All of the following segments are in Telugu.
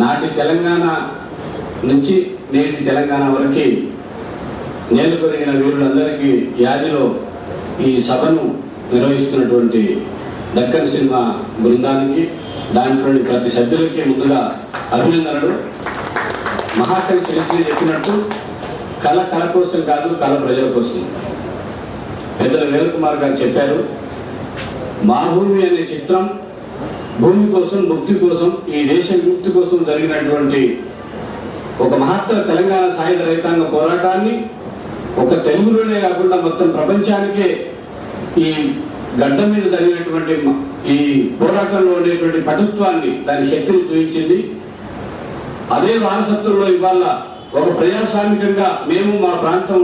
నాటి తెలంగాణ నుంచి నేటి తెలంగాణ వరకు నేలు కొరిగిన వీరులందరికీ యాదిలో ఈ సభను నిర్వహిస్తున్నటువంటి దక్కన్ సినిమా బృందానికి దాంట్లోని ప్రతి సభ్యులకి ముందుగా అభినందనలు. మహాకవి శ్రీశ్రీ చెప్పినట్టు కళ కళ కోసం కాదు, కళ ప్రజల కోసం. పెద్దల వేల్ కుమార్ గారు చెప్పారు, మా భూమి అనే చిత్రం భూమి కోసం, ముక్తి కోసం, ఈ దేశ ముక్తి కోసం జరిగినటువంటి ఒక మహత్తర తెలంగాణ సాయుధ రైతాంగ పోరాటాన్ని ఒక తెలుగులోనే కాకుండా మొత్తం ప్రపంచానికే ఈ గడ్డ మీద జరిగినటువంటి ఈ పోరాటంలో ఉండేటువంటి పటుత్వాన్ని, దాని శక్తిని చూపించింది. అదే వారసత్వంలో ఇవాళ ఒక ప్రజాస్వామికంగా మేము మా ప్రాంతం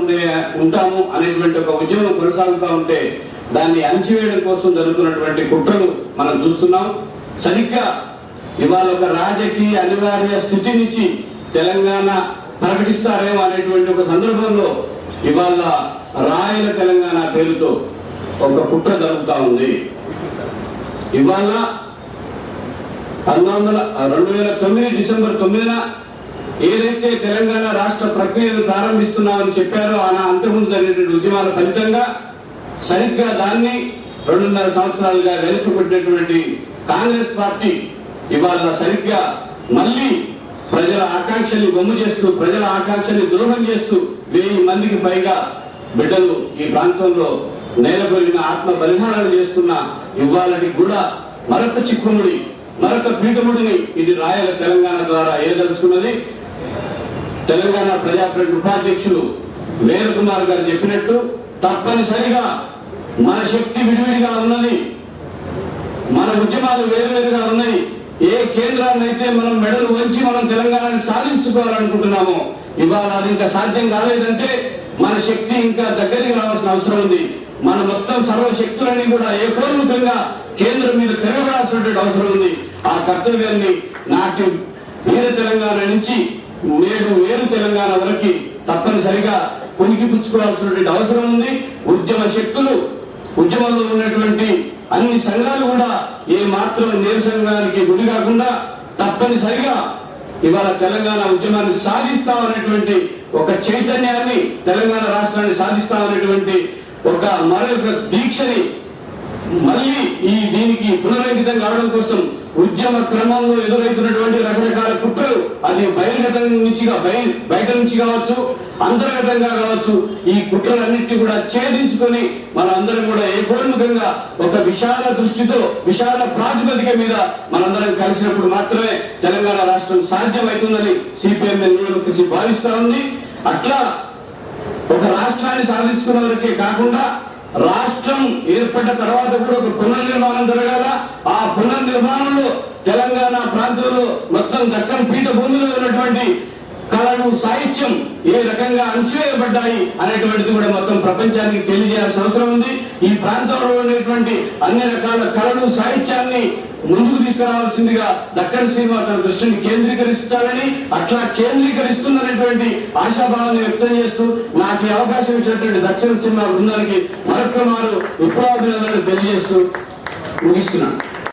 ఉంటాము అనేటువంటి ఒక ఉద్యమం కొనసాగుతూ ఉంటే దాన్ని అణచివేయడం కోసం జరుగుతున్నటువంటి కుట్రలు మనం చూస్తున్నాం. సరిగ్గా ఇవాళ ఒక రాజకీయ అనివార్య స్థితి నుంచి తెలంగాణ ప్రకటిస్తారేమో అనేటువంటి ఒక సందర్భంలో ఇవాళ రాయల తెలంగాణ పేరుతో ఒక కుట్ర జరుగుతూ ఉంది. ఇవాళ 2009 డిసెంబర్ 9న ఏదైతే తెలంగాణ రాష్ట్ర ప్రక్రియను ప్రారంభిస్తున్నామని చెప్పారో అంతకుముందు జరిగినటువంటి ఉద్యమాల ఫలితంగా సరిగ్గా దాన్ని 2.5 సంవత్సరాలుగా వెనుకబడినటువంటి కాంగ్రెస్ పార్టీ ఇవాళ సరిగ్గా మళ్ళీ ప్రజల ఆకాంక్షల్ని గొమ్ము చేస్తూ, ప్రజల ఆకాంక్షల్ని ద్రోహం చేస్తూ 1000 మందికి పైగా బిడ్డలు ఈ ప్రాంతంలో నేలకొరిగిన ఆత్మ బలిదానాలు చేసుకున్న ఇవాళకి కూడా మరొక చిక్కుముడి, మరొక పీఠముడిని ఇది రాయల తెలంగాణ ద్వారా ఏదలుచుకున్నది. తెలంగాణ ప్రజాప్రతినిధి ఉపాధ్యక్షులు వేల్ కుమార్ గారు చెప్పినట్టు తప్పనిసరిగా మన శక్తి విడివిడిగా ఉన్నది, మన ఉద్యమాలు వేరువేరుగా ఉన్నాయి. ఏ కేంద్రాన్ని అయితే మనం మెడలు వంచి మనం తెలంగాణని సాధించుకోవాలనుకుంటున్నామో ఇవాళ అది ఇంకా సాధ్యం కాలేదంటే మన శక్తి ఇంకా దగ్గరికి రావాల్సిన అవసరం ఉంది. మన మొత్తం సర్వశక్తులని కూడా ఏకోన్ముఖంగా కేంద్రం మీద పెరగవలసినటువంటి అవసరం ఉంది. ఆ కర్తవ్యాన్ని నాటి వీర తెలంగాణ నుంచి నేడు వేరు తెలంగాణ వరకు తప్పనిసరిగా పుణికిపుచ్చుకోవాల్సినటువంటి అవసరం ఉంది. ఉద్యమ శక్తులు, ఉద్యమంలో ఉన్నటువంటి అన్ని సంఘాలు కూడా ఏ మాత్రం నీరసంగానికి గురి కాకుండా తప్పనిసరిగా ఇవాళ తెలంగాణ ఉద్యమాన్ని సాధిస్తామనేటువంటి ఒక చైతన్యాన్ని, తెలంగాణ రాష్ట్రాన్ని సాధిస్తామనేటువంటి ఒక మరొక దీక్షని మళ్ళీ దీనికి పునరంకితం కావడం కోసం ఉద్యమ క్రమంలో ఎదురైతున్నటువంటి రకరకాల కుట్రలు, అది బయట నుంచి కావచ్చు, అంతర్గతంగా కావచ్చు, ఈ కుట్రలన్నింటినీ కూడా ఛేదించుకొని మనందరం కూడా ఏకోన్ముఖంగా ఒక విశాల దృష్టితో, విశాల ప్రాతిపదిక మీద మనందరం కలిసినప్పుడు మాత్రమే తెలంగాణ రాష్ట్రం సాధ్యమవుతుందని సిపిఎం భావిస్తా ఉంది. అట్లా ఒక రాష్ట్రాన్ని సాధించుకున్న వరకే కాకుండా రాష్ట్రం ఏర్పడ్డ తర్వాత కూడా ఒక పునర్నిర్మాణం జరగాల. ఆ పునర్నిర్మాణంలో తెలంగాణ ప్రాంతంలో మొత్తం దక్కన్ పీఠభూమిలో ఉన్నటువంటి కళలు, సాహిత్యం ఏ రకంగా అణచివేయబడ్డాయి అనేటువంటిది కూడా మొత్తం ప్రపంచానికి తెలియజేయాల్సిన అవసరం ఉంది. ఈ ప్రాంతంలో ఉన్నటువంటి అన్ని రకాల కళలు, సాహిత్యాన్ని ముందుకు తీసుకురావాల్సిందిగా దక్కన్ సినిమా తన దృష్టిని కేంద్రీకరించాలని, అట్లా కేంద్రీకరిస్తున్నటువంటి ఆశాభావాన్ని వ్యక్తం చేస్తూ నాకు ఈ అవకాశం ఇచ్చినటువంటి దక్కన్ సినిమా బృందానికి మరొక మారు విప్లవాభినందనలు తెలియజేస్తూ ముగిస్తున్నాను.